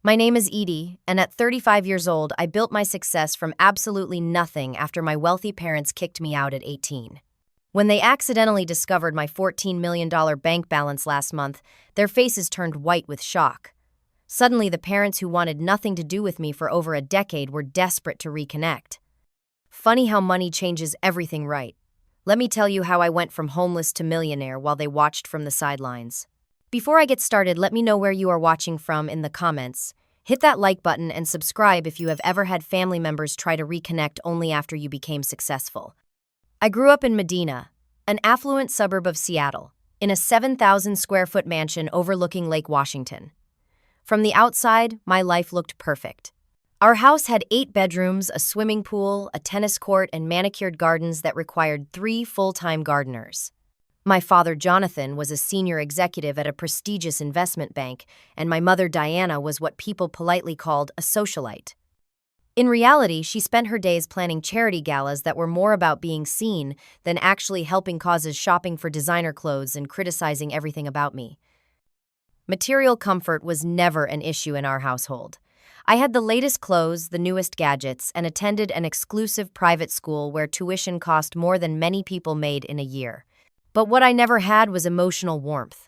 My name is Edie, and at 35 years old, I built my success from absolutely nothing after my wealthy parents kicked me out at 18. When they accidentally discovered my $14 million bank balance last month, their faces turned white with shock. Suddenly, the parents who wanted nothing to do with me for over a decade were desperate to reconnect. Funny how money changes everything, right? Let me tell you how I went from homeless to millionaire while they watched from the sidelines. Before I get started, let me know where you are watching from in the comments. Hit that like button and subscribe if you have ever had family members try to reconnect only after you became successful. I grew up in Medina, an affluent suburb of Seattle, in a 7,000 square foot mansion overlooking Lake Washington. From the outside, my life looked perfect. Our house had 8 bedrooms, a swimming pool, a tennis court, and manicured gardens that required 3 full-time gardeners. My father, Jonathan, was a senior executive at a prestigious investment bank, and my mother, Diana, was what people politely called a socialite. In reality, she spent her days planning charity galas that were more about being seen than actually helping causes, shopping for designer clothes, and criticizing everything about me. Material comfort was never an issue in our household. I had the latest clothes, the newest gadgets, and attended an exclusive private school where tuition cost more than many people made in a year. But what I never had was emotional warmth.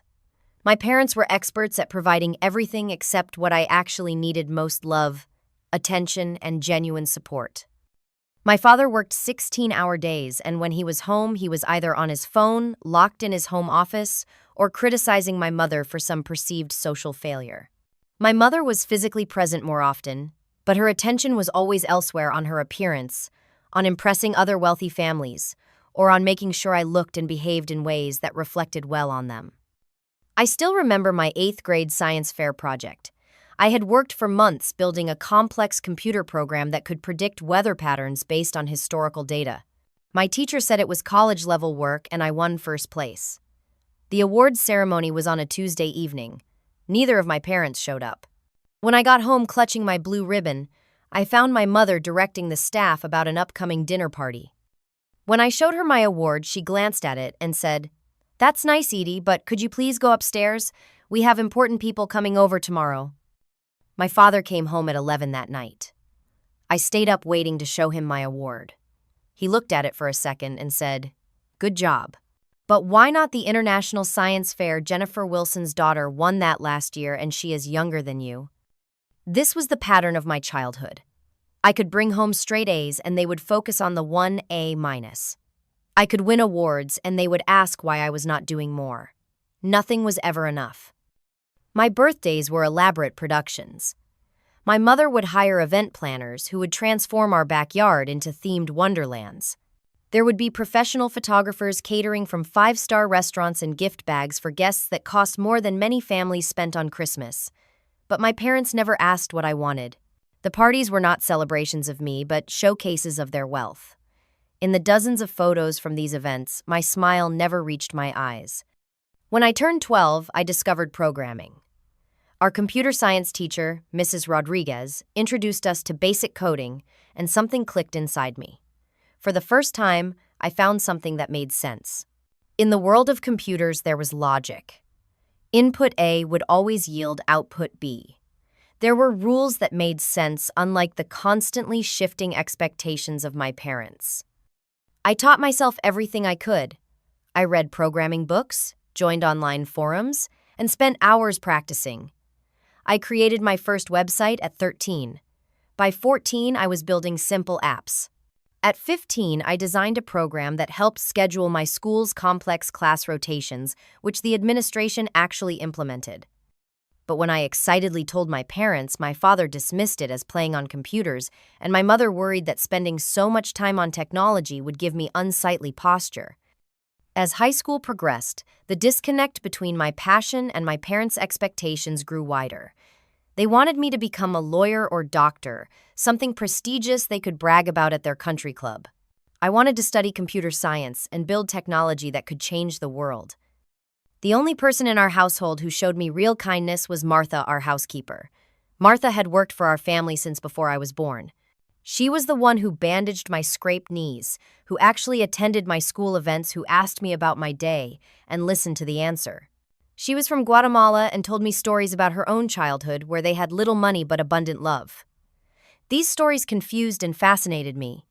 My parents were experts at providing everything except what I actually needed most: love, attention, and genuine support. My father worked 16-hour days, and when he was home, he was either on his phone, locked in his home office, or criticizing my mother for some perceived social failure. My mother was physically present more often, but her attention was always elsewhere: on her appearance, on impressing other wealthy families, or on making sure I looked and behaved in ways that reflected well on them. I still remember my 8th grade science fair project. I had worked for months building a complex computer program that could predict weather patterns based on historical data. My teacher said it was college-level work, and I won first place. The awards ceremony was on a Tuesday evening. Neither of my parents showed up. When I got home clutching my blue ribbon, I found my mother directing the staff about an upcoming dinner party. When I showed her my award, she glanced at it and said, "That's nice, Edie, but could you please go upstairs? We have important people coming over tomorrow." My father came home at 11 that night. I stayed up waiting to show him my award. He looked at it for a second and said, "Good job. But why not the International Science Fair? Jennifer Wilson's daughter won that last year, and she is younger than you." This was the pattern of my childhood. I could bring home straight A's, and they would focus on the 1 A-. I could win awards, and they would ask why I was not doing more. Nothing was ever enough. My birthdays were elaborate productions. My mother would hire event planners who would transform our backyard into themed wonderlands. There would be professional photographers catering from 5-star restaurants and gift bags for guests that cost more than many families spent on Christmas. But my parents never asked what I wanted. The parties were not celebrations of me, but showcases of their wealth. In the dozens of photos from these events, my smile never reached my eyes. When I turned 12, I discovered programming. Our computer science teacher, Mrs. Rodriguez, introduced us to basic coding, and something clicked inside me. For the first time, I found something that made sense. In the world of computers, there was logic. Input A would always yield output B. There were rules that made sense, unlike the constantly shifting expectations of my parents. I taught myself everything I could. I read programming books, joined online forums, and spent hours practicing. I created my first website at 13. By 14, I was building simple apps. At 15, I designed a program that helped schedule my school's complex class rotations, which the administration actually implemented. But when I excitedly told my parents, my father dismissed it as playing on computers, and my mother worried that spending so much time on technology would give me unsightly posture. As high school progressed, the disconnect between my passion and my parents' expectations grew wider. They wanted me to become a lawyer or doctor, something prestigious they could brag about at their country club. I wanted to study computer science and build technology that could change the world. The only person in our household who showed me real kindness was Martha, our housekeeper. Martha had worked for our family since before I was born. She was the one who bandaged my scraped knees, who actually attended my school events, who asked me about my day and listened to the answer. She was from Guatemala and told me stories about her own childhood where they had little money but abundant love. These stories confused and fascinated me.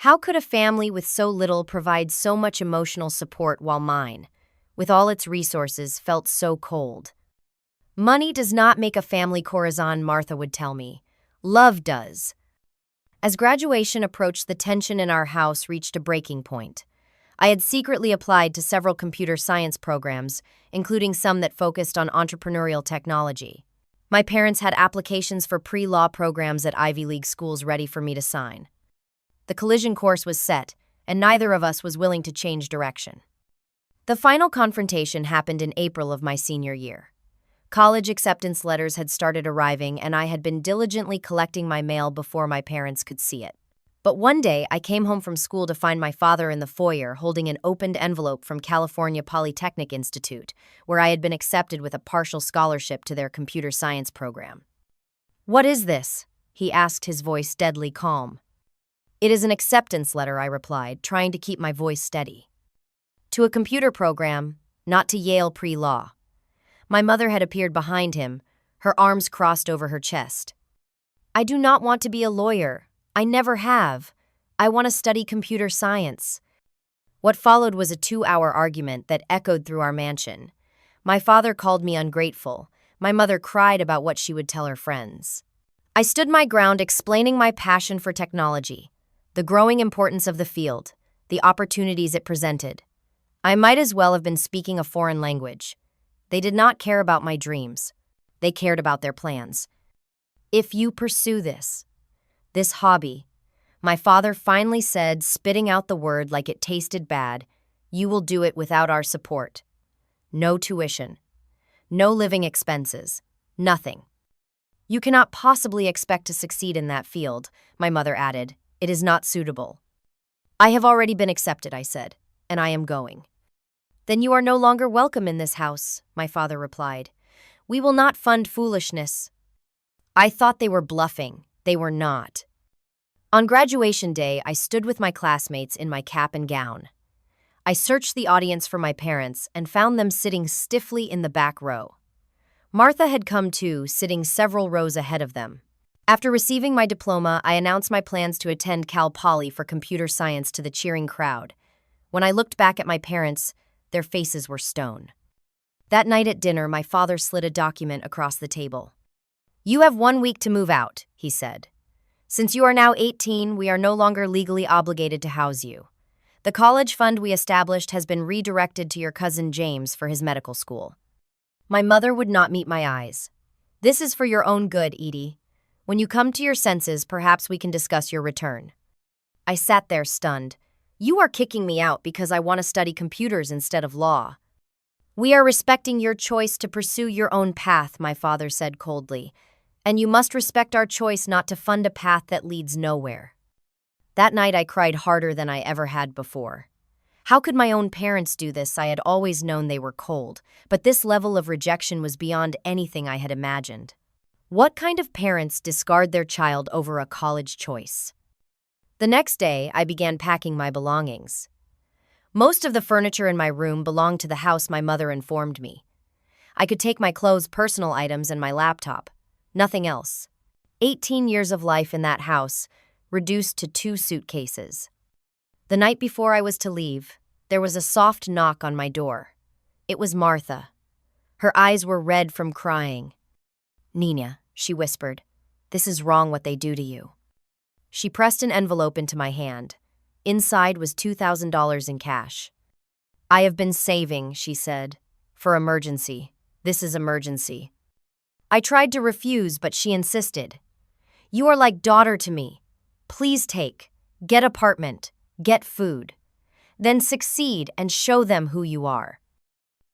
How could a family with so little provide so much emotional support while mine, with all its resources, felt so cold? Money does not make a family corazon, Martha would tell me. Love does. As graduation approached, the tension in our house reached a breaking point. I had secretly applied to several computer science programs, including some that focused on entrepreneurial technology. My parents had applications for pre-law programs at Ivy League schools ready for me to sign. The collision course was set, and neither of us was willing to change direction. The final confrontation happened in April of my senior year. College acceptance letters had started arriving, and I had been diligently collecting my mail before my parents could see it. But one day, I came home from school to find my father in the foyer holding an opened envelope from California Polytechnic Institute, where I had been accepted with a partial scholarship to their computer science program. "What is this?" he asked, his voice deadly calm. "It is an acceptance letter," I replied, trying to keep my voice steady. "To a computer program, not to Yale pre-law." My mother had appeared behind him, her arms crossed over her chest. "I do not want to be a lawyer. I never have. I want to study computer science." What followed was a 2-hour argument that echoed through our mansion. My father called me ungrateful. My mother cried about what she would tell her friends. I stood my ground, explaining my passion for technology, the growing importance of the field, the opportunities it presented. I might as well have been speaking a foreign language. They did not care about my dreams. They cared about their plans. "If you pursue this hobby," my father finally said, spitting out the word like it tasted bad, "you will do it without our support. No tuition. No living expenses. Nothing. You cannot possibly expect to succeed in that field," my mother added. "It is not suitable." "I have already been accepted," I said, "and I am going." "Then you are no longer welcome in this house," my father replied. "We will not fund foolishness." I thought they were bluffing. They were not. On graduation day, I stood with my classmates in my cap and gown. I searched the audience for my parents and found them sitting stiffly in the back row. Martha had come too, sitting several rows ahead of them. After receiving my diploma, I announced my plans to attend Cal Poly for computer science to the cheering crowd. When I looked back at my parents, their faces were stone. That night at dinner, my father slid a document across the table. "You have 1 week to move out," he said. "Since you are now 18, we are no longer legally obligated to house you. The college fund we established has been redirected to your cousin James for his medical school." My mother would not meet my eyes. "This is for your own good, Edie. When you come to your senses, perhaps we can discuss your return." I sat there stunned. "You are kicking me out because I want to study computers instead of law." "We are respecting your choice to pursue your own path," my father said coldly. "And you must respect our choice not to fund a path that leads nowhere." That night I cried harder than I ever had before. How could my own parents do this? I had always known they were cold, but this level of rejection was beyond anything I had imagined. What kind of parents discard their child over a college choice? The next day, I began packing my belongings. Most of the furniture in my room belonged to the house, my mother informed me. I could take my clothes, personal items, and my laptop. Nothing else. 18 years of life in that house, reduced to 2 suitcases. The night before I was to leave, there was a soft knock on my door. It was Martha. Her eyes were red from crying. "Nina," she whispered, "this is wrong what they do to you." She pressed an envelope into my hand. Inside was $2,000 in cash. "I have been saving," she said, "for emergency. This is emergency." I tried to refuse, but she insisted. "You are like daughter to me. Please take. Get apartment. Get food. Then succeed and show them who you are."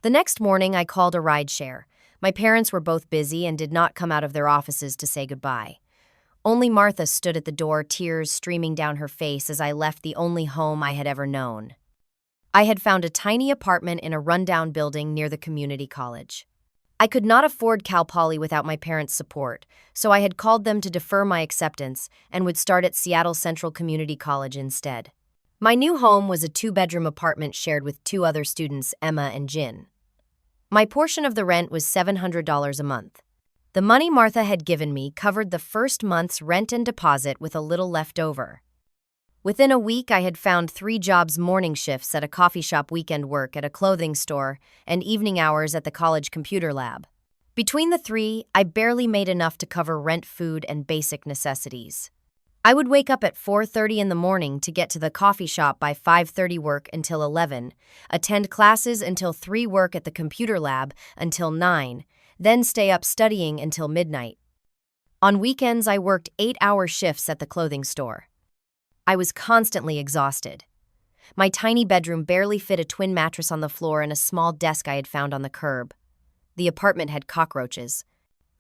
The next morning, I called a rideshare. My parents were both busy and did not come out of their offices to say goodbye. Only Martha stood at the door, tears streaming down her face as I left the only home I had ever known. I had found a tiny apartment in a rundown building near the community college. I could not afford Cal Poly without my parents' support, so I had called them to defer my acceptance and would start at Seattle Central Community College instead. My new home was a 2-bedroom apartment shared with 2 other students, Emma and Jin. My portion of the rent was $700 a month. The money Martha had given me covered the first month's rent and deposit with a little left over. Within a week, I had found 3 jobs: morning shifts at a coffee shop, weekend work at a clothing store, and evening hours at the college computer lab. Between the 3, I barely made enough to cover rent, food, and basic necessities. I would wake up at 4:30 in the morning to get to the coffee shop by 5:30, work until 11, attend classes until 3, work at the computer lab until 9, then stay up studying until midnight. On weekends, I worked 8-hour shifts at the clothing store. I was constantly exhausted. My tiny bedroom barely fit a twin mattress on the floor and a small desk I had found on the curb. The apartment had cockroaches.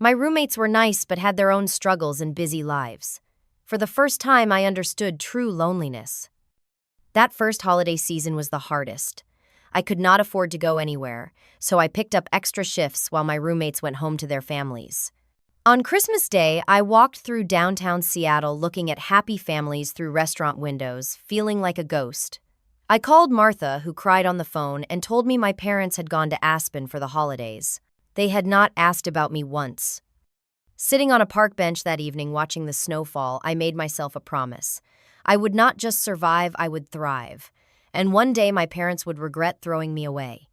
My roommates were nice but had their own struggles and busy lives. For the first time, I understood true loneliness. That first holiday season was the hardest. I could not afford to go anywhere, so I picked up extra shifts while my roommates went home to their families. On Christmas Day, I walked through downtown Seattle looking at happy families through restaurant windows, feeling like a ghost. I called Martha, who cried on the phone, and told me my parents had gone to Aspen for the holidays. They had not asked about me once. Sitting on a park bench that evening watching the snow fall, I made myself a promise. I would not just survive, I would thrive. And one day my parents would regret throwing me away.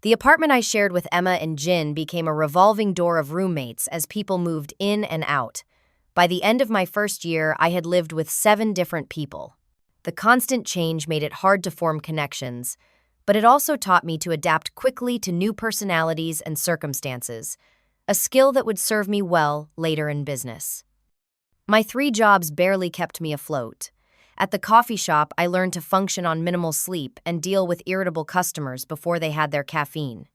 The apartment I shared with Emma and Jin became a revolving door of roommates as people moved in and out. By the end of my first year, I had lived with 7 different people. The constant change made it hard to form connections, but it also taught me to adapt quickly to new personalities and circumstances, a skill that would serve me well later in business. My 3 jobs barely kept me afloat. At the coffee shop, I learned to function on minimal sleep and deal with irritable customers before they had their caffeine.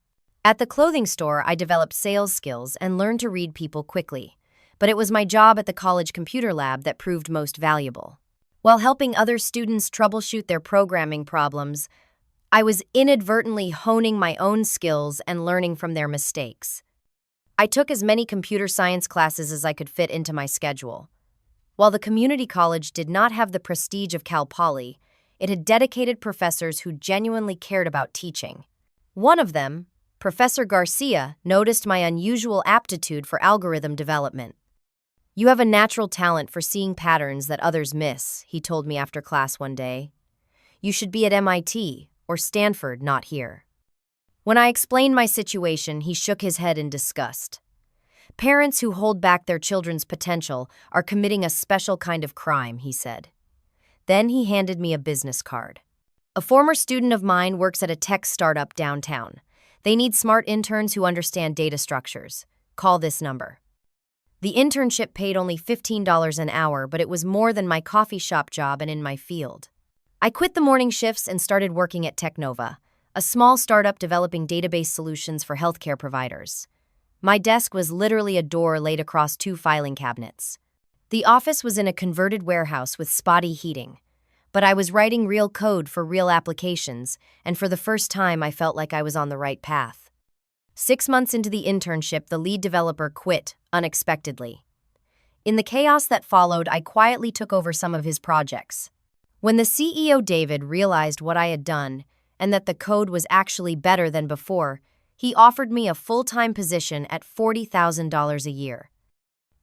At the clothing store, I developed sales skills and learned to read people quickly. But it was my job at the college computer lab that proved most valuable. While helping other students troubleshoot their programming problems, I was inadvertently honing my own skills and learning from their mistakes. I took as many computer science classes as I could fit into my schedule. While the community college did not have the prestige of Cal Poly, it had dedicated professors who genuinely cared about teaching. One of them, Professor Garcia, noticed my unusual aptitude for algorithm development. "You have a natural talent for seeing patterns that others miss," he told me after class one day. "You should be at MIT or Stanford, not here." When I explained my situation, he shook his head in disgust. "Parents who hold back their children's potential are committing a special kind of crime," he said. Then he handed me a business card. "A former student of mine works at a tech startup downtown. They need smart interns who understand data structures. Call this number." The internship paid only $15 an hour, but it was more than my coffee shop job and in my field. I quit the morning shifts and started working at Technova, a small startup developing database solutions for healthcare providers. My desk was literally a door laid across 2 filing cabinets. The office was in a converted warehouse with spotty heating, but I was writing real code for real applications, and for the first time I felt like I was on the right path. 6 months into the internship, the lead developer quit unexpectedly. In the chaos that followed, I quietly took over some of his projects. When the CEO David realized what I had done and that the code was actually better than before, he offered me a full-time position at $40,000 a year.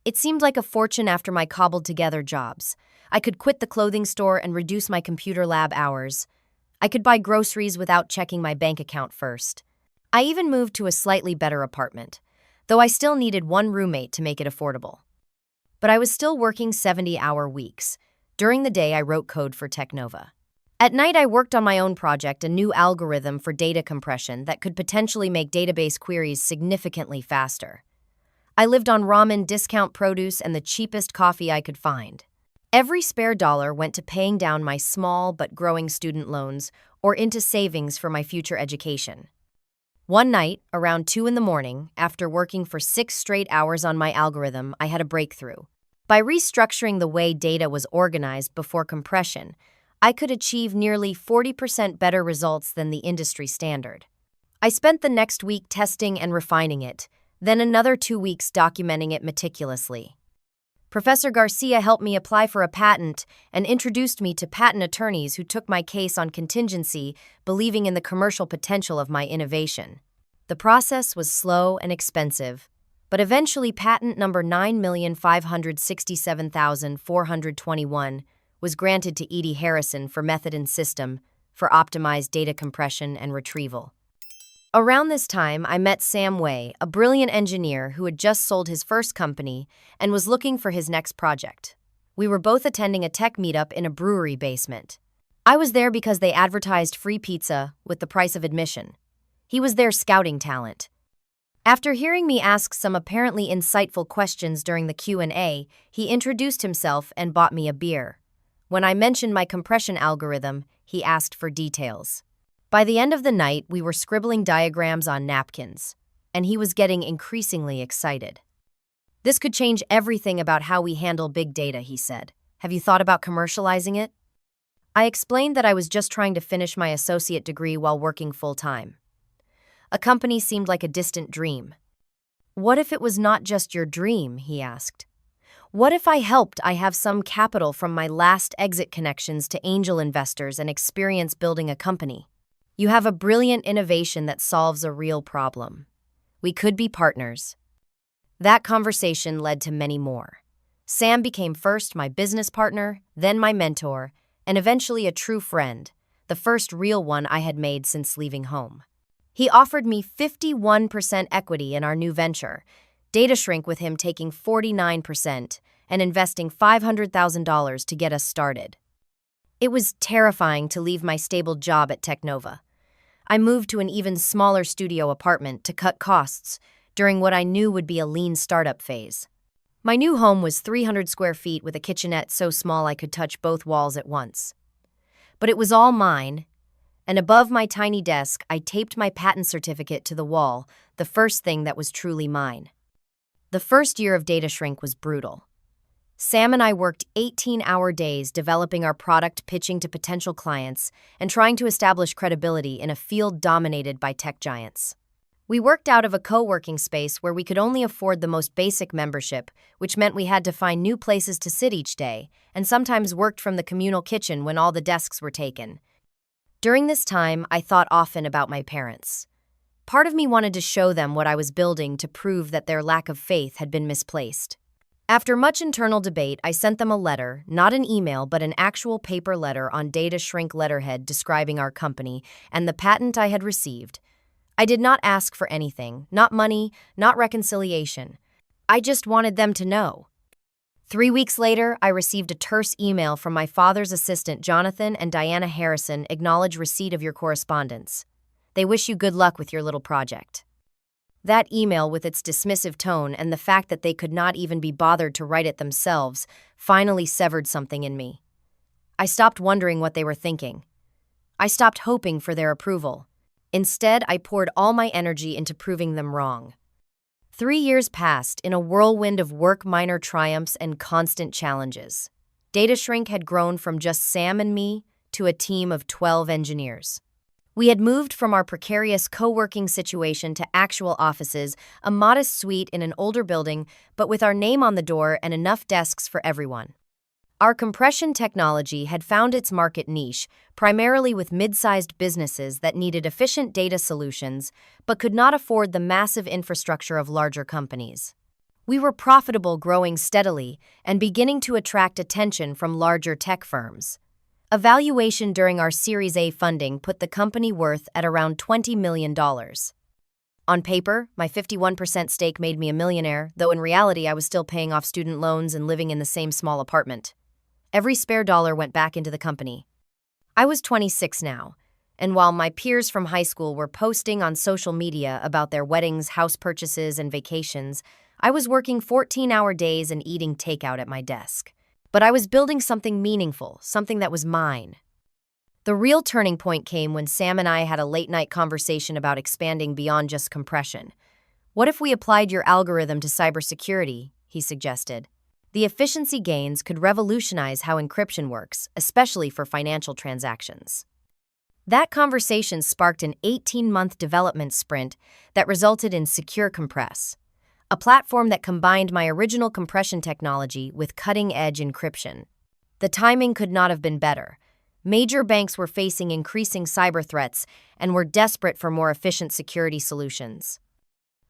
It seemed like a fortune after my cobbled-together jobs. I could quit the clothing store and reduce my computer lab hours. I could buy groceries without checking my bank account first. I even moved to a slightly better apartment, though I still needed 1 roommate to make it affordable. But I was still working 70-hour weeks. During the day, I wrote code for Technova. At night, I worked on my own project, a new algorithm for data compression that could potentially make database queries significantly faster. I lived on ramen, discount produce, and the cheapest coffee I could find. Every spare dollar went to paying down my small but growing student loans or into savings for my future education. One night, around 2 in the morning, after working for 6 straight hours on my algorithm, I had a breakthrough. By restructuring the way data was organized before compression, I could achieve nearly 40% better results than the industry standard. I spent the next week testing and refining it, then another 2 weeks documenting it meticulously. Professor Garcia helped me apply for a patent and introduced me to patent attorneys who took my case on contingency, believing in the commercial potential of my innovation. The process was slow and expensive, but eventually patent number 9,567,421 was granted to Edie Harrison for method and system for optimized data compression and retrieval. Around this time, I met Sam Wei, a brilliant engineer who had just sold his first company and was looking for his next project. We were both attending a tech meetup in a brewery basement. I was there because they advertised free pizza with the price of admission. He was there scouting talent. After hearing me ask some apparently insightful questions during the Q&A, he introduced himself and bought me a beer. When I mentioned my compression algorithm, he asked for details. By the end of the night, we were scribbling diagrams on napkins, and he was getting increasingly excited. "This could change everything about how we handle big data," he said. "Have you thought about commercializing it?" I explained that I was just trying to finish my associate degree while working full-time. A company seemed like a distant dream. "What if it was not just your dream?" he asked. "What if I have some capital from my last exit connections to angel investors and experience building a company? You have a brilliant innovation that solves a real problem. We could be partners." That conversation led to many more. Sam became first my business partner, then my mentor, and eventually a true friend, the first real one I had made since leaving home. He offered me 51% equity in our new venture, DataShrink with him taking 49% and investing $500,000 to get us started. It was terrifying to leave my stable job at Technova. I moved to an even smaller studio apartment to cut costs during what I knew would be a lean startup phase. My new home was 300 square feet with a kitchenette so small I could touch both walls at once. But it was all mine, and above my tiny desk, I taped my patent certificate to the wall, the first thing that was truly mine. The first year of DataShrink was brutal. Sam and I worked 18-hour days developing our product, pitching to potential clients, and trying to establish credibility in a field dominated by tech giants. We worked out of a co-working space where we could only afford the most basic membership, which meant we had to find new places to sit each day, and sometimes worked from the communal kitchen when all the desks were taken. During this time, I thought often about my parents. Part of me wanted to show them what I was building to prove that their lack of faith had been misplaced. After much internal debate, I sent them a letter, not an email, but an actual paper letter on DataShrink letterhead describing our company and the patent I had received. I did not ask for anything, not money, not reconciliation. I just wanted them to know. 3 weeks later, I received a terse email from my father's assistant, Jonathan and Diana Harrison, acknowledge receipt of your correspondence. They wish you good luck with your little project. That email, with its dismissive tone and the fact that they could not even be bothered to write it themselves, finally severed something in me. I stopped wondering what they were thinking. I stopped hoping for their approval. Instead, I poured all my energy into proving them wrong. 3 years passed in a whirlwind of work, minor triumphs, and constant challenges. DataShrink had grown from just Sam and me to a team of 12 engineers. We had moved from our precarious co-working situation to actual offices, a modest suite in an older building, but with our name on the door and enough desks for everyone. Our compression technology had found its market niche, primarily with mid-sized businesses that needed efficient data solutions but could not afford the massive infrastructure of larger companies. We were profitable, growing steadily, and beginning to attract attention from larger tech firms. A valuation during our Series A funding put the company worth at around $20 million. On paper, my 51% stake made me a millionaire, though in reality I was still paying off student loans and living in the same small apartment. Every spare dollar went back into the company. I was 26 now, and while my peers from high school were posting on social media about their weddings, house purchases, and vacations, I was working 14-hour days and eating takeout at my desk. But I was building something meaningful, something that was mine. The real turning point came when Sam and I had a late-night conversation about expanding beyond just compression. "What if we applied your algorithm to cybersecurity?" he suggested. "The efficiency gains could revolutionize how encryption works, especially for financial transactions." That conversation sparked an 18-month development sprint that resulted in Secure Compress, a platform that combined my original compression technology with cutting-edge encryption. The timing could not have been better. Major banks were facing increasing cyber threats and were desperate for more efficient security solutions.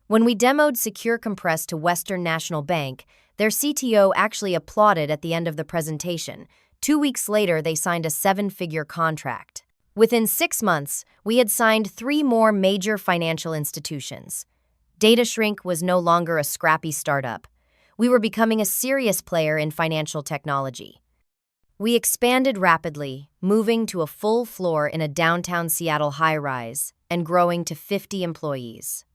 When we demoed Secure Compress to Western National Bank, their CTO actually applauded at the end of the presentation. 2 weeks later, they signed a 7-figure contract. Within 6 months, we had signed 3 more major financial institutions. DataShrink was no longer a scrappy startup. We were becoming a serious player in financial technology. We expanded rapidly, moving to a full floor in a downtown Seattle high-rise and growing to 50 employees.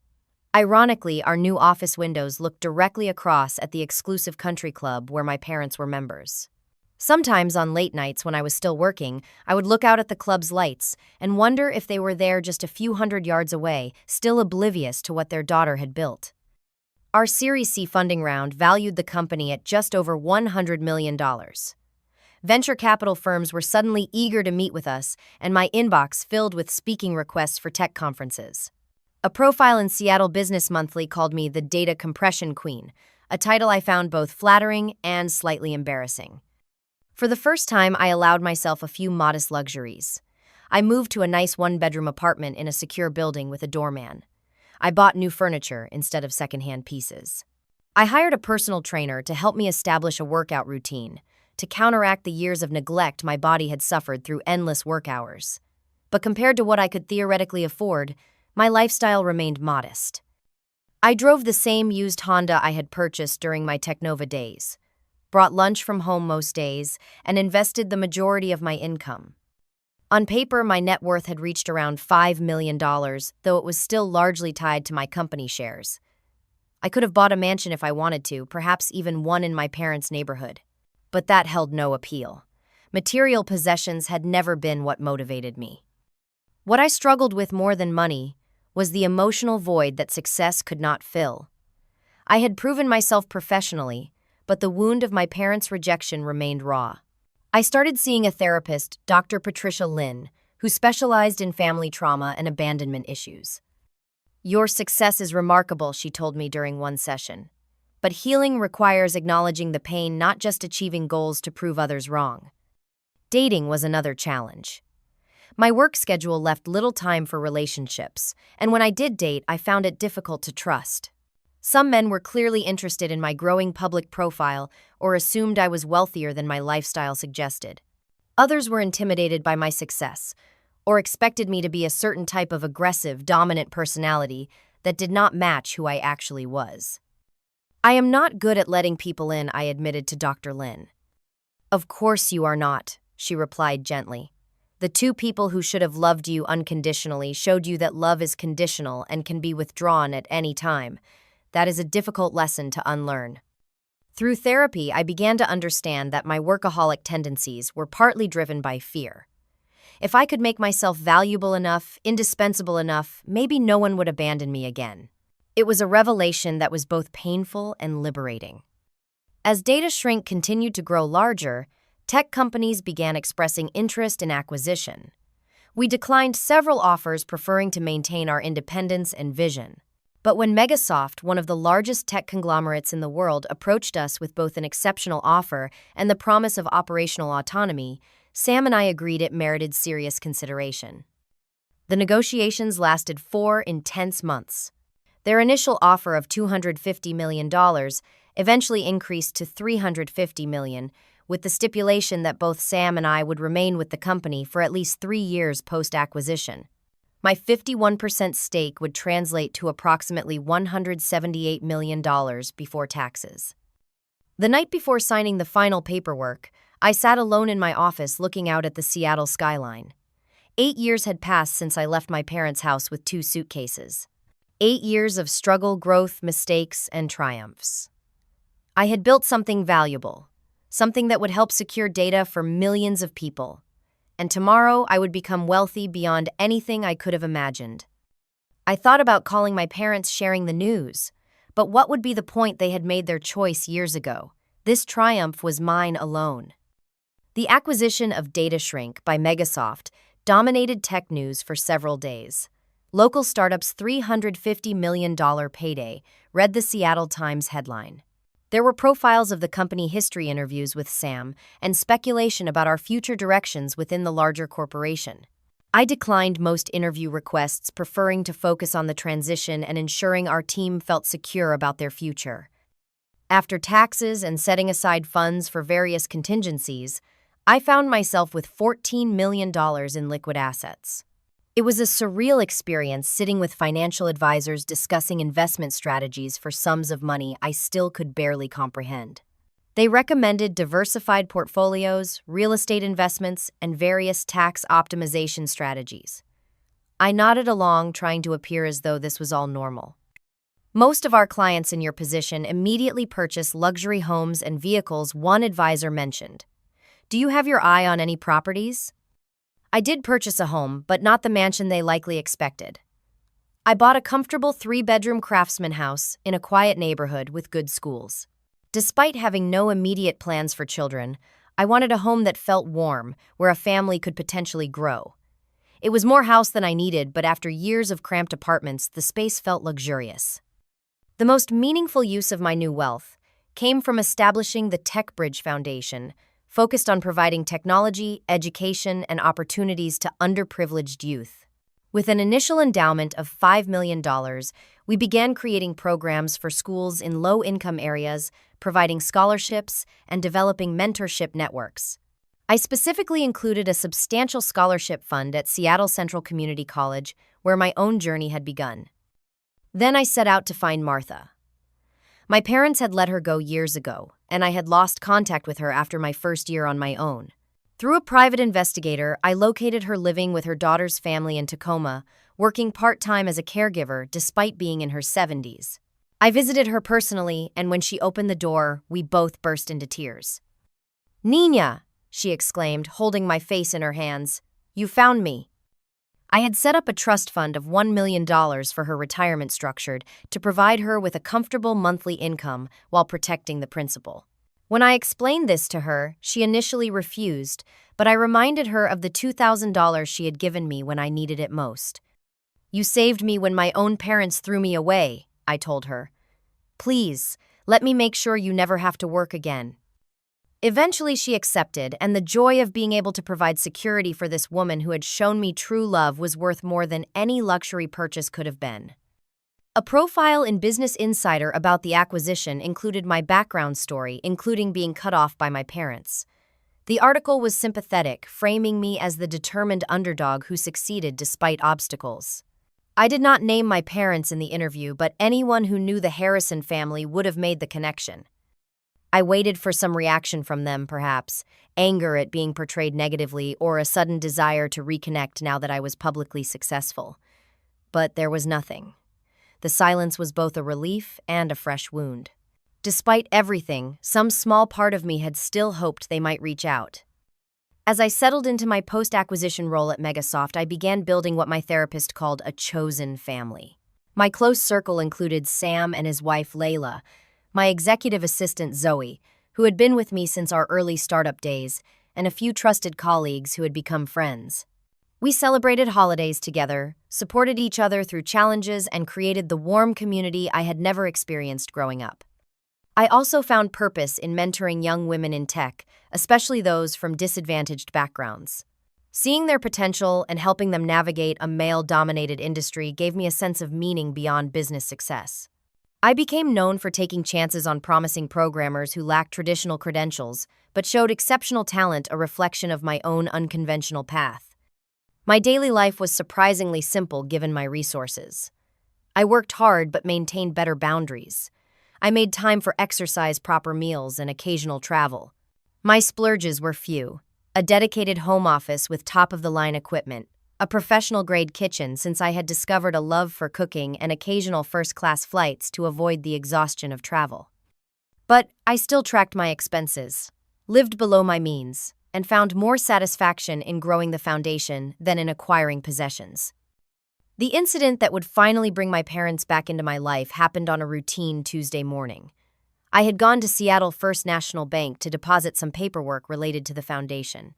Ironically, our new office windows looked directly across at the exclusive country club where my parents were members. Sometimes on late nights when I was still working, I would look out at the club's lights and wonder if they were there just a few hundred yards away, still oblivious to what their daughter had built. Our Series C funding round valued the company at just over $100 million. Venture capital firms were suddenly eager to meet with us, and my inbox filled with speaking requests for tech conferences. A profile in Seattle Business Monthly called me the Data Compression Queen, a title I found both flattering and slightly embarrassing. For the first time, I allowed myself a few modest luxuries. I moved to a nice 1-bedroom apartment in a secure building with a doorman. I bought new furniture instead of secondhand pieces. I hired a personal trainer to help me establish a workout routine, to counteract the years of neglect my body had suffered through endless work hours. But compared to what I could theoretically afford, my lifestyle remained modest. I drove the same used Honda I had purchased during my Technova days, brought lunch from home most days, and invested the majority of my income. On paper, my net worth had reached around $5 million, though it was still largely tied to my company shares. I could have bought a mansion if I wanted to, perhaps even one in my parents' neighborhood. But that held no appeal. Material possessions had never been what motivated me. What I struggled with more than money was the emotional void that success could not fill. I had proven myself professionally, but the wound of my parents' rejection remained raw. I started seeing a therapist, Dr. Patricia Lynn, who specialized in family trauma and abandonment issues. "Your success is remarkable," she told me during one session. "But healing requires acknowledging the pain, not just achieving goals to prove others wrong." Dating was another challenge. My work schedule left little time for relationships, and when I did date, I found it difficult to trust. Some men were clearly interested in my growing public profile or assumed I was wealthier than my lifestyle suggested. Others were intimidated by my success or expected me to be a certain type of aggressive, dominant personality that did not match who I actually was. "I am not good at letting people in," I admitted to Dr. Lynn. "Of course you are not," she replied gently. "The 2 people who should have loved you unconditionally showed you that love is conditional and can be withdrawn at any time. That is a difficult lesson to unlearn." Through therapy, I began to understand that my workaholic tendencies were partly driven by fear. If I could make myself valuable enough, indispensable enough, maybe no one would abandon me again. It was a revelation that was both painful and liberating. As DataShrink continued to grow larger, tech companies began expressing interest in acquisition. We declined several offers, preferring to maintain our independence and vision. But when Megasoft, one of the largest tech conglomerates in the world, approached us with both an exceptional offer and the promise of operational autonomy, Sam and I agreed it merited serious consideration. The negotiations lasted 4 intense months. Their initial offer of $250 million eventually increased to $350 million, with the stipulation that both Sam and I would remain with the company for at least 3 years post-acquisition. My 51% stake would translate to approximately $178 million before taxes. The night before signing the final paperwork, I sat alone in my office looking out at the Seattle skyline. 8 years had passed since I left my parents' house with 2 suitcases. 8 years of struggle, growth, mistakes, and triumphs. I had built something valuable, something that would help secure data for millions of people. And tomorrow I would become wealthy beyond anything I could have imagined. I thought about calling my parents, sharing the news. But what would be the point? They had made their choice years ago. This triumph was mine alone. The acquisition of DataShrink by Megasoft dominated tech news for several days. Local startups' $350 million payday read the Seattle Times headline. There were profiles of the company history interviews with Sam and speculation about our future directions within the larger corporation. I declined most interview requests, preferring to focus on the transition and ensuring our team felt secure about their future. After taxes and setting aside funds for various contingencies, I found myself with $14 million in liquid assets. It was a surreal experience sitting with financial advisors discussing investment strategies for sums of money I still could barely comprehend. They recommended diversified portfolios, real estate investments, and various tax optimization strategies. I nodded along, trying to appear as though this was all normal. Most of our clients in your position immediately purchase luxury homes and vehicles, one advisor mentioned. Do you have your eye on any properties? I did purchase a home, but not the mansion they likely expected. I bought a comfortable 3-bedroom craftsman house in a quiet neighborhood with good schools. Despite having no immediate plans for children, I wanted a home that felt warm, where a family could potentially grow. It was more house than I needed, but after years of cramped apartments, the space felt luxurious. The most meaningful use of my new wealth came from establishing the TechBridge Foundation, focused on providing technology, education, and opportunities to underprivileged youth. With an initial endowment of $5 million, we began creating programs for schools in low-income areas, providing scholarships, and developing mentorship networks. I specifically included a substantial scholarship fund at Seattle Central Community College, where my own journey had begun. Then I set out to find Martha. My parents had let her go years ago, and I had lost contact with her after my first year on my own. Through a private investigator, I located her living with her daughter's family in Tacoma, working part-time as a caregiver despite being in her 70s. I visited her personally, and when she opened the door, we both burst into tears. "Nina," she exclaimed, holding my face in her hands, "you found me." I had set up a trust fund of $1 million for her retirement structured to provide her with a comfortable monthly income while protecting the principal. When I explained this to her, she initially refused, but I reminded her of the $2,000 she had given me when I needed it most. "You saved me when my own parents threw me away," I told her. "Please, let me make sure you never have to work again." Eventually she accepted, and the joy of being able to provide security for this woman who had shown me true love was worth more than any luxury purchase could have been. A profile in Business Insider about the acquisition included my background story, including being cut off by my parents. The article was sympathetic, framing me as the determined underdog who succeeded despite obstacles. I did not name my parents in the interview, but anyone who knew the Harrison family would have made the connection. I waited for some reaction from them, perhaps, anger at being portrayed negatively or a sudden desire to reconnect now that I was publicly successful. But there was nothing. The silence was both a relief and a fresh wound. Despite everything, some small part of me had still hoped they might reach out. As I settled into my post-acquisition role at Megasoft, I began building what my therapist called a chosen family. My close circle included Sam and his wife Layla, my executive assistant Zoe, who had been with me since our early startup days, and a few trusted colleagues who had become friends. We celebrated holidays together, supported each other through challenges, and created the warm community I had never experienced growing up. I also found purpose in mentoring young women in tech, especially those from disadvantaged backgrounds. Seeing their potential and helping them navigate a male-dominated industry gave me a sense of meaning beyond business success. I became known for taking chances on promising programmers who lacked traditional credentials, but showed exceptional talent, a reflection of my own unconventional path. My daily life was surprisingly simple given my resources. I worked hard but maintained better boundaries. I made time for exercise, proper meals, and occasional travel. My splurges were few: a dedicated home office with top-of-the-line equipment, a professional-grade kitchen since I had discovered a love for cooking, and occasional first-class flights to avoid the exhaustion of travel. But I still tracked my expenses, lived below my means, and found more satisfaction in growing the foundation than in acquiring possessions. The incident that would finally bring my parents back into my life happened on a routine Tuesday morning. I had gone to Seattle First National Bank to deposit some paperwork related to the foundation.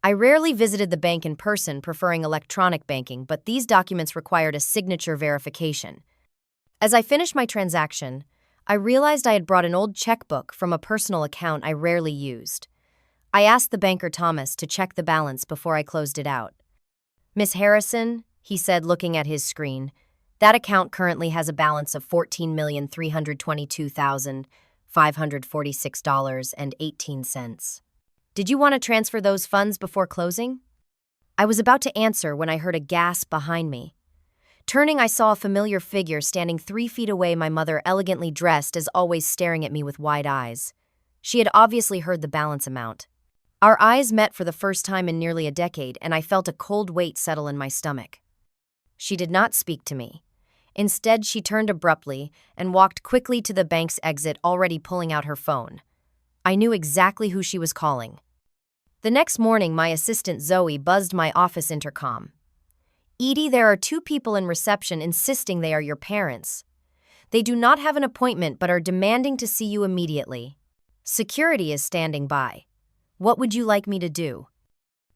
I rarely visited the bank in person, preferring electronic banking, but these documents required a signature verification. As I finished my transaction, I realized I had brought an old checkbook from a personal account I rarely used. I asked the banker Thomas to check the balance before I closed it out. "Miss Harrison," he said, looking at his screen, "that account currently has a balance of $14,322,546.18. Did you want to transfer those funds before closing?" I was about to answer when I heard a gasp behind me. Turning, I saw a familiar figure standing 3 feet away, my mother, elegantly dressed, as always, staring at me with wide eyes. She had obviously heard the balance amount. Our eyes met for the first time in nearly a decade, and I felt a cold weight settle in my stomach. She did not speak to me. Instead, she turned abruptly and walked quickly to the bank's exit, already pulling out her phone. I knew exactly who she was calling. The next morning, my assistant Zoe buzzed my office intercom. "Edie, there are 2 people in reception insisting they are your parents. They do not have an appointment but are demanding to see you immediately. Security is standing by. What would you like me to do?"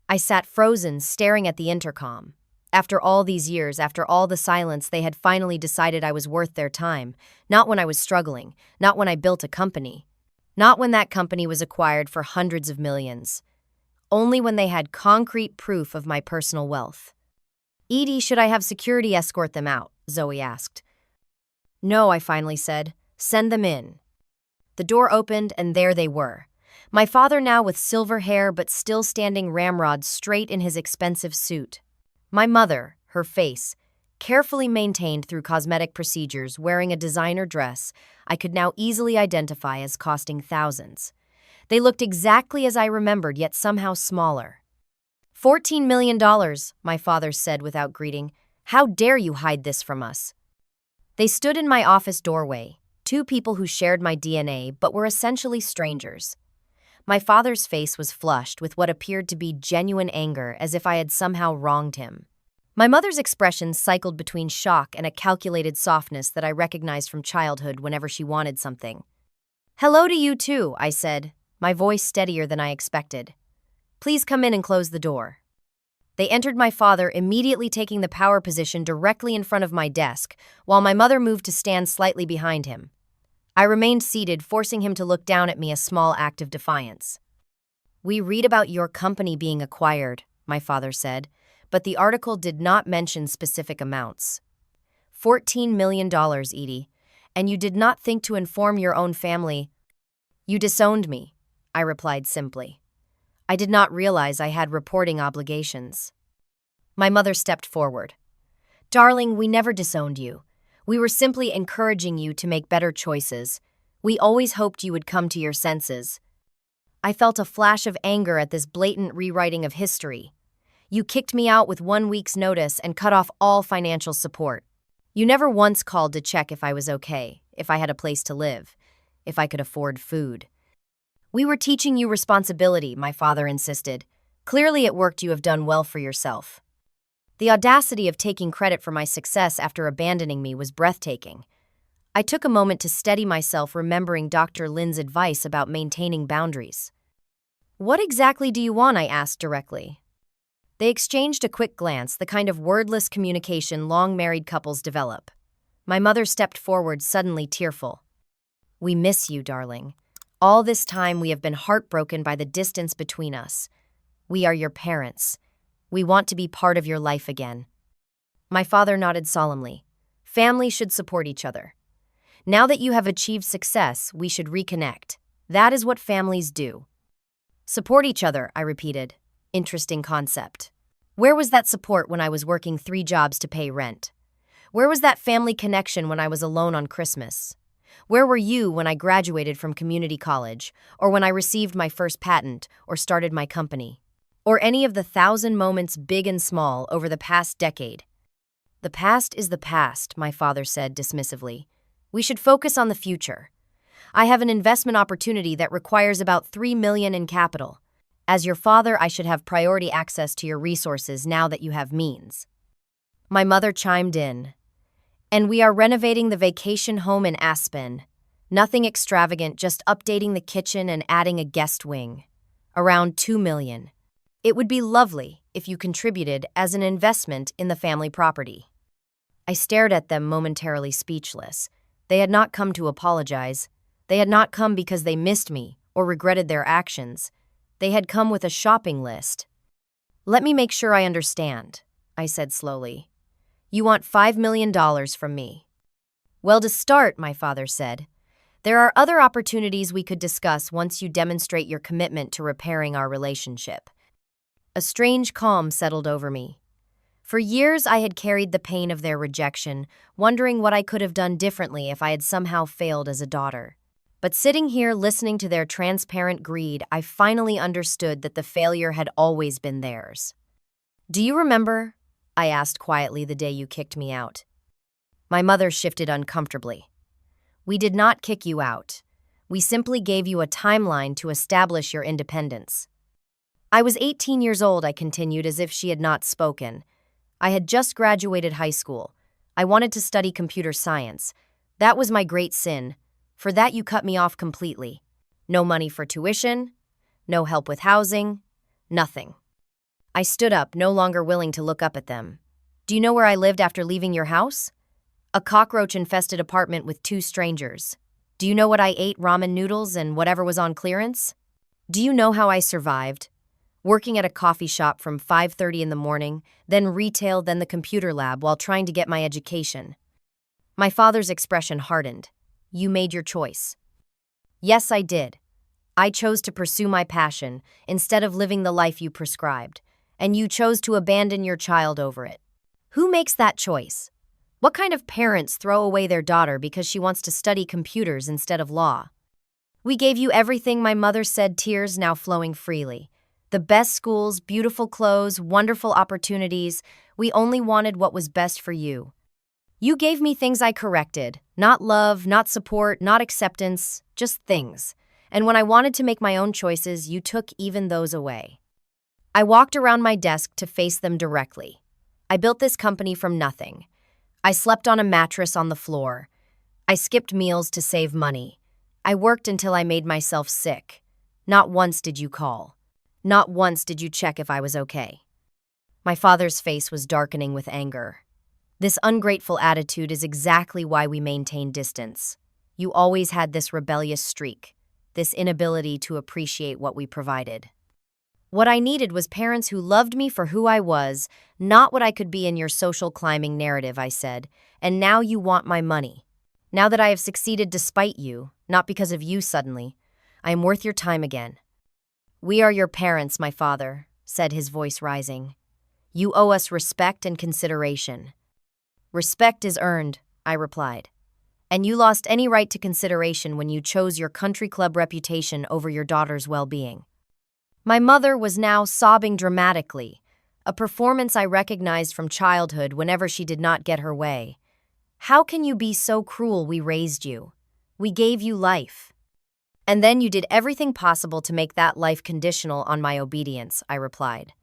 I sat frozen, staring at the intercom. After all these years, after all the silence, they had finally decided I was worth their time. Not when I was struggling, not when I built a company, not when that company was acquired for hundreds of millions. Only when they had concrete proof of my personal wealth. "Edie, should I have security escort them out?" Zoe asked. "No," I finally said. "Send them in." The door opened, and there they were. My father, now with silver hair but still standing ramrod straight in his expensive suit. My mother, her face, carefully maintained through cosmetic procedures, wearing a designer dress I could now easily identify as costing thousands. They looked exactly as I remembered, yet somehow smaller. $14 million, my father said without greeting. "How dare you hide this from us?" They stood in my office doorway, 2 people who shared my DNA but were essentially strangers. My father's face was flushed with what appeared to be genuine anger, as if I had somehow wronged him. My mother's expression cycled between shock and a calculated softness that I recognized from childhood whenever she wanted something. "Hello to you too," I said, my voice steadier than I expected. "Please come in and close the door." They entered, my father immediately taking the power position directly in front of my desk, while my mother moved to stand slightly behind him. I remained seated, forcing him to look down at me, a small act of defiance. "We read about your company being acquired," my father said, but the article did not mention specific amounts. $14 million, Edie, and you did not think to inform your own family. "You disowned me," I replied simply. I did not realize I had reporting obligations. My mother stepped forward. "Darling, we never disowned you. We were simply encouraging you to make better choices. We always hoped you would come to your senses." I felt a flash of anger at this blatant rewriting of history. "You kicked me out with 1 week's notice and cut off all financial support. You never once called to check if I was okay, if I had a place to live, if I could afford food." "We were teaching you responsibility," my father insisted. "Clearly it worked. You have done well for yourself." The audacity of taking credit for my success after abandoning me was breathtaking. I took a moment to steady myself, remembering Dr. Lin's advice about maintaining boundaries. "What exactly do you want?" I asked directly. They exchanged a quick glance, the kind of wordless communication long-married couples develop. My mother stepped forward, suddenly tearful. "We miss you, darling. All this time we have been heartbroken by the distance between us. We are your parents. We want to be part of your life again." My father nodded solemnly. "Families should support each other. Now that you have achieved success, we should reconnect. That is what families do." "Support each other," I repeated. Interesting concept. Where was that support when I was working 3 jobs to pay rent? Where was that family connection when I was alone on Christmas? Where were you when I graduated from community college, or when I received my first patent, or started my company? Or any of the 1,000 moments, big and small, over the past decade? "The past is the past," my father said dismissively. "We should focus on the future. I have an investment opportunity that requires about $3 million in capital. As your father, I should have priority access to your resources now that you have means." My mother chimed in. "And we are renovating the vacation home in Aspen. Nothing extravagant, just updating the kitchen and adding a guest wing. Around $2 million. It would be lovely if you contributed as an investment in the family property." I stared at them, momentarily speechless. They had not come to apologize. They had not come because they missed me or regretted their actions. They had come with a shopping list. "Let me make sure I understand," I said slowly. "You want $5 million from me." "Well, to start," my father said, "there are other opportunities we could discuss once you demonstrate your commitment to repairing our relationship." A strange calm settled over me. For years, I had carried the pain of their rejection, wondering what I could have done differently if I had somehow failed as a daughter. But sitting here listening to their transparent greed, I finally understood that the failure had always been theirs. "Do you remember?" I asked quietly the day you kicked me out. My mother shifted uncomfortably. "We did not kick you out. We simply gave you a timeline to establish your independence." I was 18 years old, I continued as if she had not spoken. I had just graduated high school. I wanted to study computer science. That was my great sin. For that you cut me off completely. No money for tuition, no help with housing, nothing. I stood up, no longer willing to look up at them. "Do you know where I lived after leaving your house? A cockroach-infested apartment with 2 strangers. Do you know what I ate? Ramen noodles and whatever was on clearance? Do you know how I survived? Working at a coffee shop from 5:30 in the morning, then retail, then the computer lab while trying to get my education." My father's expression hardened. "You made your choice." "Yes, I did. I chose to pursue my passion instead of living the life you prescribed, and you chose to abandon your child over it. Who makes that choice? What kind of parents throw away their daughter because she wants to study computers instead of law?" "We gave you everything," my mother said, tears now flowing freely. "The best schools, beautiful clothes, wonderful opportunities. We only wanted what was best for you. You gave me things I corrected. Not love, not support, not acceptance, just things. And when I wanted to make my own choices, you took even those away." I walked around my desk to face them directly. I built this company from nothing. I slept on a mattress on the floor. I skipped meals to save money. I worked until I made myself sick. Not once did you call. Not once did you check if I was okay. My father's face was darkening with anger. "This ungrateful attitude is exactly why we maintain distance. You always had this rebellious streak, this inability to appreciate what we provided. What I needed was parents who loved me for who I was, not what I could be in your social climbing narrative," I said. "And now you want my money. Now that I have succeeded despite you, not because of you suddenly, I am worth your time again." "We are your parents," my father said, his voice rising. "You owe us respect and consideration." "Respect is earned," I replied. "And you lost any right to consideration when you chose your country club reputation over your daughter's well-being." My mother was now sobbing dramatically, a performance I recognized from childhood whenever she did not get her way. "How can you be so cruel? We raised you. We gave you life. And then you did everything possible to make that life conditional on my obedience," I replied.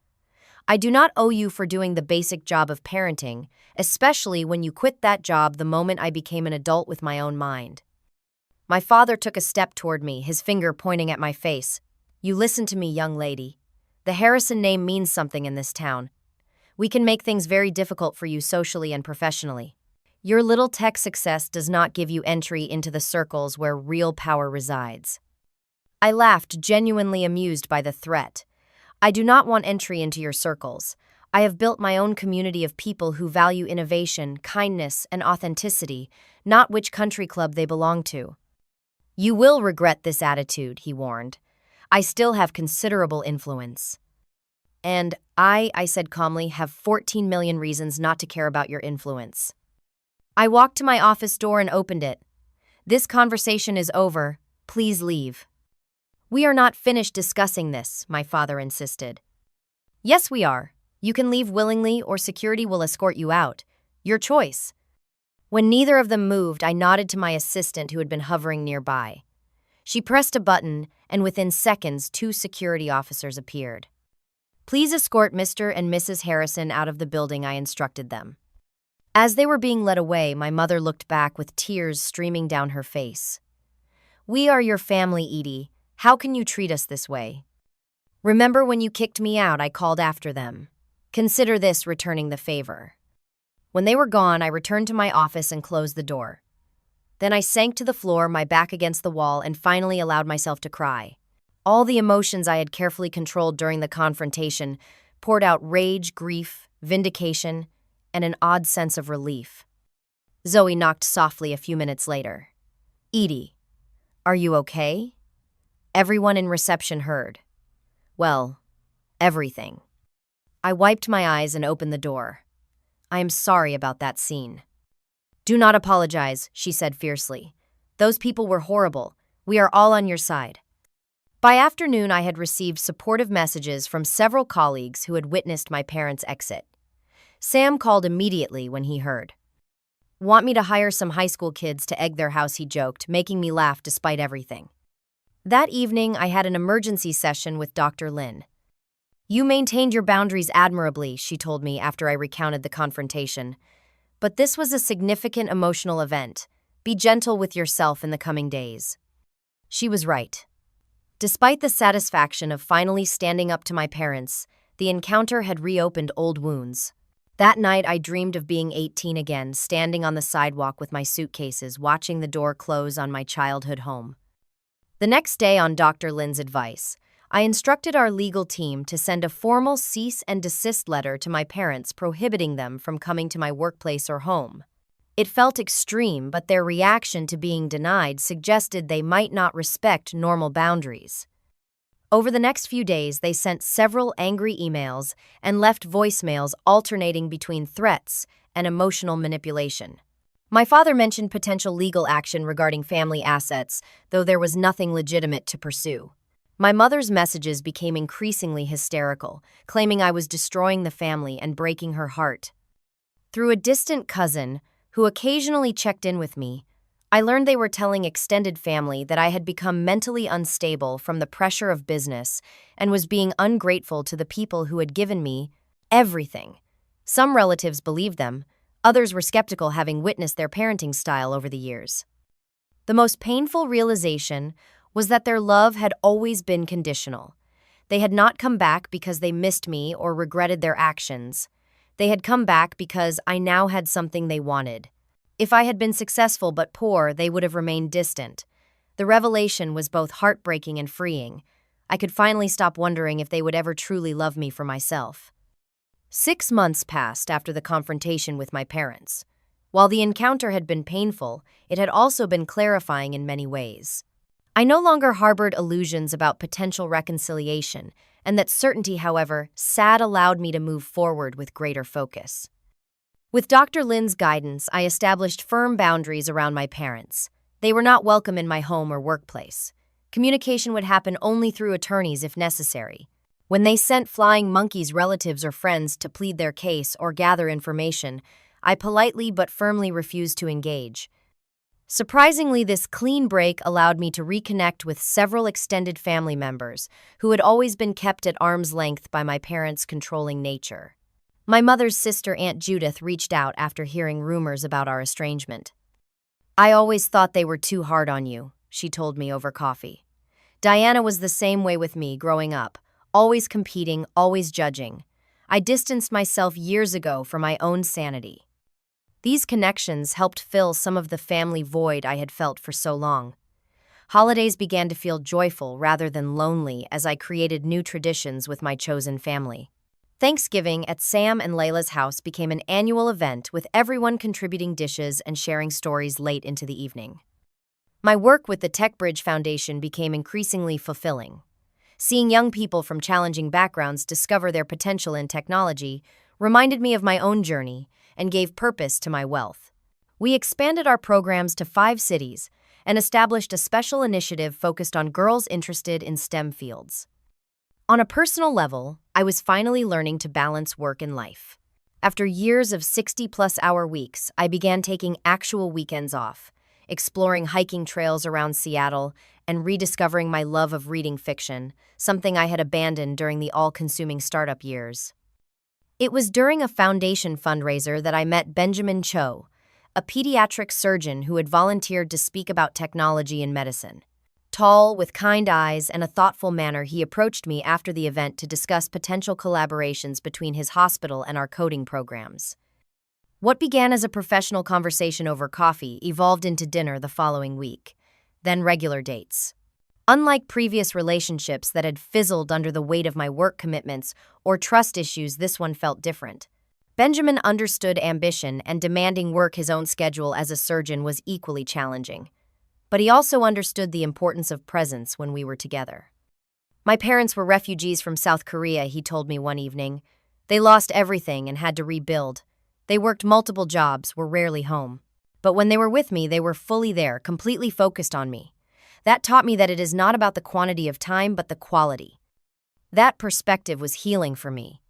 "I do not owe you for doing the basic job of parenting, especially when you quit that job the moment I became an adult with my own mind." My father took a step toward me, his finger pointing at my face. "You listen to me, young lady. The Harrison name means something in this town. We can make things very difficult for you socially and professionally. Your little tech success does not give you entry into the circles where real power resides." I laughed, genuinely amused by the threat. "I do not want entry into your circles. I have built my own community of people who value innovation, kindness, and authenticity, not which country club they belong to." "You will regret this attitude," he warned. "I still have considerable influence." "And I said calmly, have 14 million reasons not to care about your influence." I walked to my office door and opened it. "This conversation is over. Please leave." "We are not finished discussing this," my father insisted. "Yes, we are. You can leave willingly or security will escort you out. Your choice." When neither of them moved, I nodded to my assistant who had been hovering nearby. She pressed a button, and within seconds, 2 security officers appeared. "Please escort Mr. and Mrs. Harrison out of the building," I instructed them. As they were being led away, my mother looked back with tears streaming down her face. "We are your family, Edie. How can you treat us this way? Remember when you kicked me out?" I called after them. "Consider this returning the favor." When they were gone, I returned to my office and closed the door. Then I sank to the floor, my back against the wall, and finally allowed myself to cry. All the emotions I had carefully controlled during the confrontation poured out: rage, grief, vindication, and an odd sense of relief. Zoe knocked softly a few minutes later. "Edie, are you okay?" Everyone in reception heard. Well, everything. I wiped my eyes and opened the door. "I am sorry about that scene." "Do not apologize," she said fiercely. "Those people were horrible. We are all on your side." By afternoon, I had received supportive messages from several colleagues who had witnessed my parents' exit. Sam called immediately when he heard. "Want me to hire some high school kids to egg their house," he joked, making me laugh despite everything. That evening, I had an emergency session with Dr. Lin. "You maintained your boundaries admirably," she told me after I recounted the confrontation. "But this was a significant emotional event. Be gentle with yourself in the coming days." She was right. Despite the satisfaction of finally standing up to my parents, the encounter had reopened old wounds. That night, I dreamed of being 18 again, standing on the sidewalk with my suitcases, watching the door close on my childhood home. The next day, on Dr. Lin's advice, I instructed our legal team to send a formal cease and desist letter to my parents prohibiting them from coming to my workplace or home. It felt extreme, but their reaction to being denied suggested they might not respect normal boundaries. Over the next few days, they sent several angry emails and left voicemails alternating between threats and emotional manipulation. My father mentioned potential legal action regarding family assets, though there was nothing legitimate to pursue. My mother's messages became increasingly hysterical, claiming I was destroying the family and breaking her heart. Through a distant cousin, who occasionally checked in with me, I learned they were telling extended family that I had become mentally unstable from the pressure of business and was being ungrateful to the people who had given me everything. Some relatives believed them, others were skeptical, having witnessed their parenting style over the years. The most painful realization was that their love had always been conditional. They had not come back because they missed me or regretted their actions. They had come back because I now had something they wanted. If I had been successful but poor, they would have remained distant. The revelation was both heartbreaking and freeing. I could finally stop wondering if they would ever truly love me for myself. 6 months passed after the confrontation with my parents. While the encounter had been painful, it had also been clarifying in many ways. I no longer harbored illusions about potential reconciliation, and that certainty, however, allowed me to move forward with greater focus. With Dr. Lin's guidance, I established firm boundaries around my parents. They were not welcome in my home or workplace. Communication would happen only through attorneys if necessary. When they sent flying monkeys, relatives or friends to plead their case or gather information, I politely but firmly refused to engage. Surprisingly, this clean break allowed me to reconnect with several extended family members who had always been kept at arm's length by my parents' controlling nature. My mother's sister, Aunt Judith, reached out after hearing rumors about our estrangement. "I always thought they were too hard on you," she told me over coffee. "Diana was the same way with me growing up, always competing, always judging. I distanced myself years ago for my own sanity." These connections helped fill some of the family void I had felt for so long. Holidays began to feel joyful rather than lonely as I created new traditions with my chosen family. Thanksgiving at Sam and Layla's house became an annual event, with everyone contributing dishes and sharing stories late into the evening. My work with the TechBridge Foundation became increasingly fulfilling. Seeing young people from challenging backgrounds discover their potential in technology reminded me of my own journey and gave purpose to my wealth. We expanded our programs to 5 cities and established a special initiative focused on girls interested in STEM fields. On a personal level, I was finally learning to balance work and life. After years of 60-plus-hour weeks, I began taking actual weekends off, exploring hiking trails around Seattle, and rediscovering my love of reading fiction, something I had abandoned during the all-consuming startup years. It was during a foundation fundraiser that I met Benjamin Cho, a pediatric surgeon who had volunteered to speak about technology in medicine. Tall, with kind eyes and a thoughtful manner, he approached me after the event to discuss potential collaborations between his hospital and our coding programs. What began as a professional conversation over coffee evolved into dinner the following week, then regular dates. Unlike previous relationships that had fizzled under the weight of my work commitments or trust issues, this one felt different. Benjamin understood ambition, and demanding work his own schedule as a surgeon was equally challenging. But he also understood the importance of presence when we were together. My parents were refugees from South Korea, he told me one evening. They lost everything and had to rebuild. They worked multiple jobs, were rarely home. But when they were with me, they were fully there, completely focused on me. That taught me that it is not about the quantity of time, but the quality. That perspective was healing for me.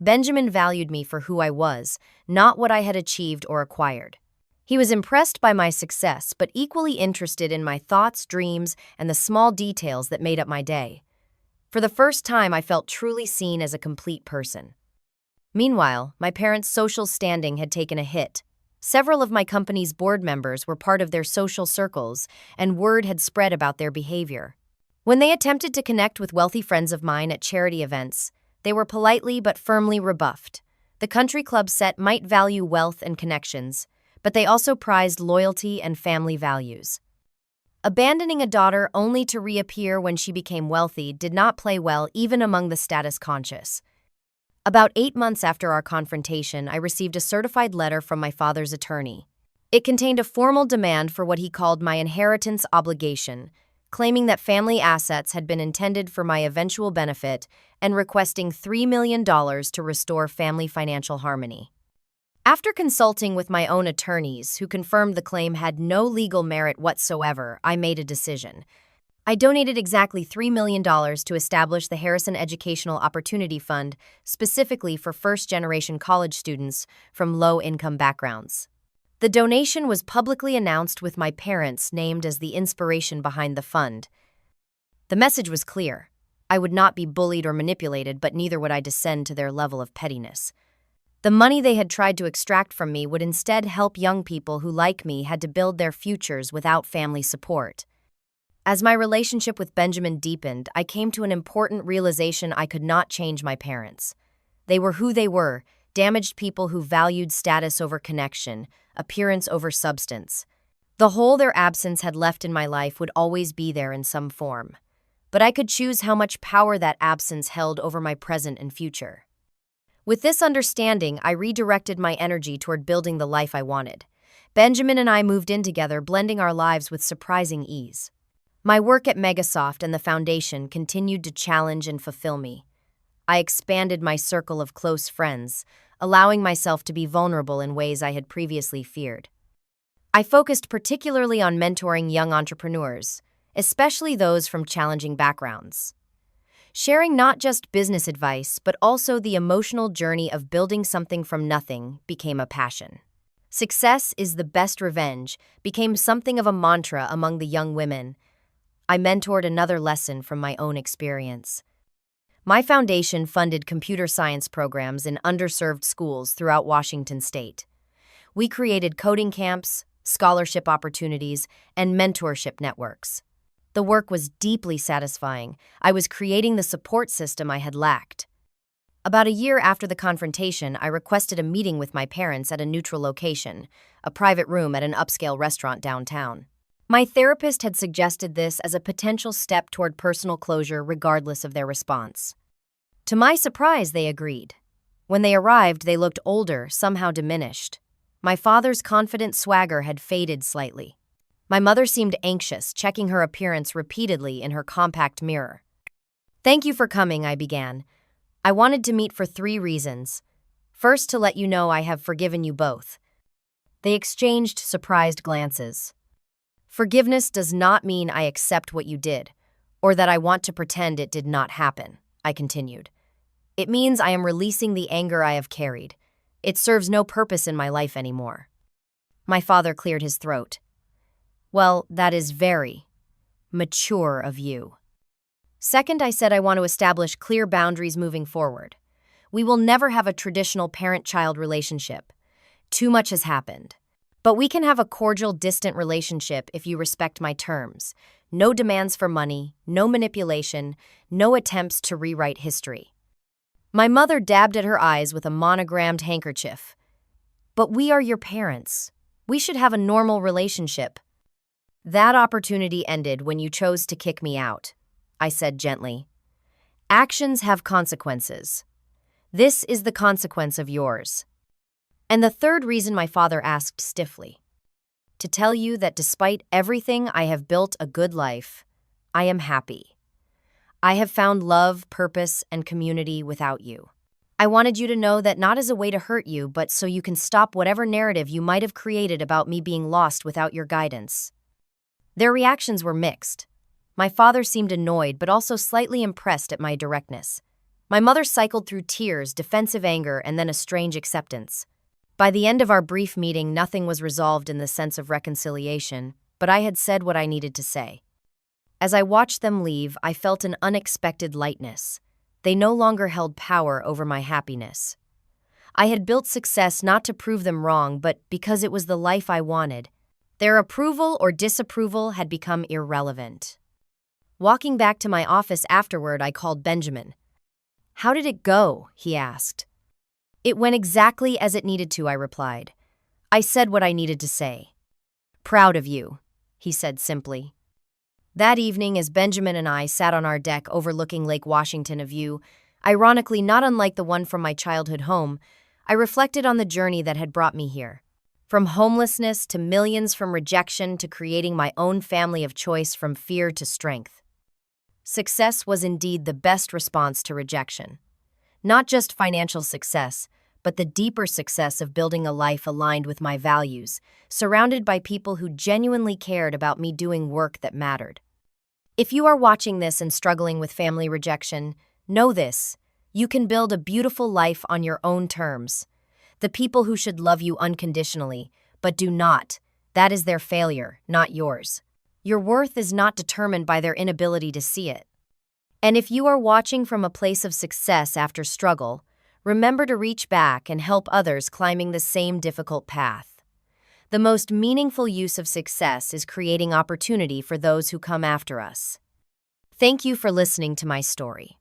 Benjamin valued me for who I was, not what I had achieved or acquired. He was impressed by my success, but equally interested in my thoughts, dreams, and the small details that made up my day. For the first time, I felt truly seen as a complete person. Meanwhile, my parents' social standing had taken a hit. Several of my company's board members were part of their social circles, and word had spread about their behavior. When they attempted to connect with wealthy friends of mine at charity events, they were politely but firmly rebuffed. The country club set might value wealth and connections, but they also prized loyalty and family values. Abandoning a daughter only to reappear when she became wealthy did not play well even among the status-conscious. About 8 months after our confrontation, I received a certified letter from my father's attorney. It contained a formal demand for what he called my inheritance obligation, claiming that family assets had been intended for my eventual benefit and requesting $3 million to restore family financial harmony. After consulting with my own attorneys, who confirmed the claim had no legal merit whatsoever, I made a decision. I donated exactly $3 million to establish the Harrison Educational Opportunity Fund, specifically for first-generation college students from low-income backgrounds. The donation was publicly announced with my parents named as the inspiration behind the fund. The message was clear. I would not be bullied or manipulated, but neither would I descend to their level of pettiness. The money they had tried to extract from me would instead help young people who, like me, had to build their futures without family support. As my relationship with Benjamin deepened, I came to an important realization: I could not change my parents. They were who they were, damaged people who valued status over connection, appearance over substance. The hole their absence had left in my life would always be there in some form. But I could choose how much power that absence held over my present and future. With this understanding, I redirected my energy toward building the life I wanted. Benjamin and I moved in together, blending our lives with surprising ease. My work at Megasoft and the Foundation continued to challenge and fulfill me. I expanded my circle of close friends, allowing myself to be vulnerable in ways I had previously feared. I focused particularly on mentoring young entrepreneurs, especially those from challenging backgrounds. Sharing not just business advice, but also the emotional journey of building something from nothing became a passion. Success is the best revenge became something of a mantra among the young women. I mentored another lesson from my own experience. My foundation funded computer science programs in underserved schools throughout Washington state. We created coding camps, scholarship opportunities, and mentorship networks. The work was deeply satisfying. I was creating the support system I had lacked. About a year after the confrontation, I requested a meeting with my parents at a neutral location, a private room at an upscale restaurant downtown. My therapist had suggested this as a potential step toward personal closure regardless of their response. To my surprise, they agreed. When they arrived, they looked older, somehow diminished. My father's confident swagger had faded slightly. My mother seemed anxious, checking her appearance repeatedly in her compact mirror. "Thank you for coming," I began. "I wanted to meet for 3 reasons. First, to let you know I have forgiven you both." They exchanged surprised glances. "Forgiveness does not mean I accept what you did, or that I want to pretend it did not happen," I continued. "It means I am releasing the anger I have carried. It serves no purpose in my life anymore." My father cleared his throat. "Well, that is very mature of you." Second, I said I want to establish clear boundaries moving forward. We will never have a traditional parent-child relationship. Too much has happened. But we can have a cordial, distant relationship if you respect my terms. No demands for money, no manipulation, no attempts to rewrite history. My mother dabbed at her eyes with a monogrammed handkerchief. But we are your parents. We should have a normal relationship. That opportunity ended when you chose to kick me out, I said gently. Actions have consequences. This is the consequence of yours. And the third reason, my father asked stiffly. To tell you that despite everything, I have built a good life. I am happy. I have found love, purpose, and community without you. I wanted you to know that not as a way to hurt you, but so you can stop whatever narrative you might have created about me being lost without your guidance. Their reactions were mixed. My father seemed annoyed, but also slightly impressed at my directness. My mother cycled through tears, defensive anger, and then a strange acceptance. By the end of our brief meeting, nothing was resolved in the sense of reconciliation, but I had said what I needed to say. As I watched them leave, I felt an unexpected lightness. They no longer held power over my happiness. I had built success not to prove them wrong, but because it was the life I wanted. Their approval or disapproval had become irrelevant. Walking back to my office afterward, I called Benjamin. "How did it go?" he asked. "It went exactly as it needed to," I replied. "I said what I needed to say." "Proud of you," he said simply. That evening, as Benjamin and I sat on our deck overlooking Lake Washington, a view, ironically not unlike the one from my childhood home, I reflected on the journey that had brought me here. From homelessness to millions, from rejection to creating my own family of choice, from fear to strength. Success was indeed the best response to rejection. Not just financial success, but the deeper success of building a life aligned with my values, surrounded by people who genuinely cared about me doing work that mattered. If you are watching this and struggling with family rejection, know this: you can build a beautiful life on your own terms. The people who should love you unconditionally, but do not, that is their failure, not yours. Your worth is not determined by their inability to see it. And if you are watching from a place of success after struggle, remember to reach back and help others climbing the same difficult path. The most meaningful use of success is creating opportunity for those who come after us. Thank you for listening to my story.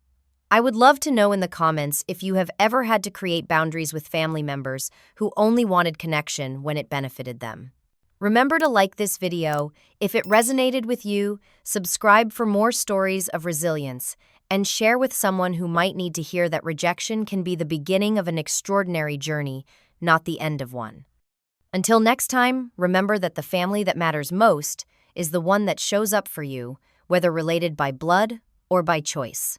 I would love to know in the comments if you have ever had to create boundaries with family members who only wanted connection when it benefited them. Remember to like this video if it resonated with you, subscribe for more stories of resilience, and share with someone who might need to hear that rejection can be the beginning of an extraordinary journey, not the end of one. Until next time, remember that the family that matters most is the one that shows up for you, whether related by blood or by choice.